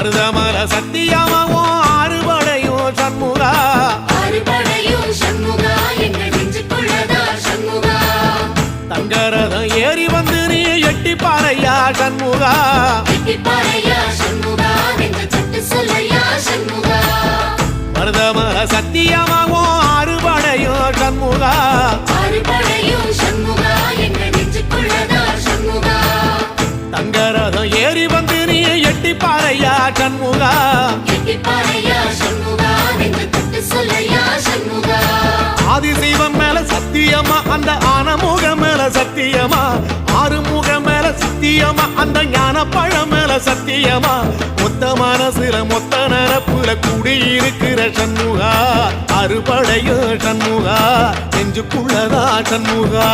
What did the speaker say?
மருதமல சத்தியமாவோ அறுபடையும் சண்முகா தங்கரதம் ஏறி வந்து நீ எட்டி பாறையா சண்முகா மருதமல சத்தியமாவோ அறுபடையும் சண்முகா தங்கரதம் ஏறி வந்து நீ எட்டி பாறையா சண்முகா ஆதிசைவம் மேல சத்தியமா அந்த ஆனமுகம் மேல சத்தியமா ஆறுமுகம் மேல சத்தியமா அந்த ஞான பழம் மேல சத்தியமா மொத்த மனசுல மொத்த நரப்புல குடியிருக்கிற சண்முகா அறுபடையும் சண்முகா நெஞ்சுக்குள்ளதா சண்முகா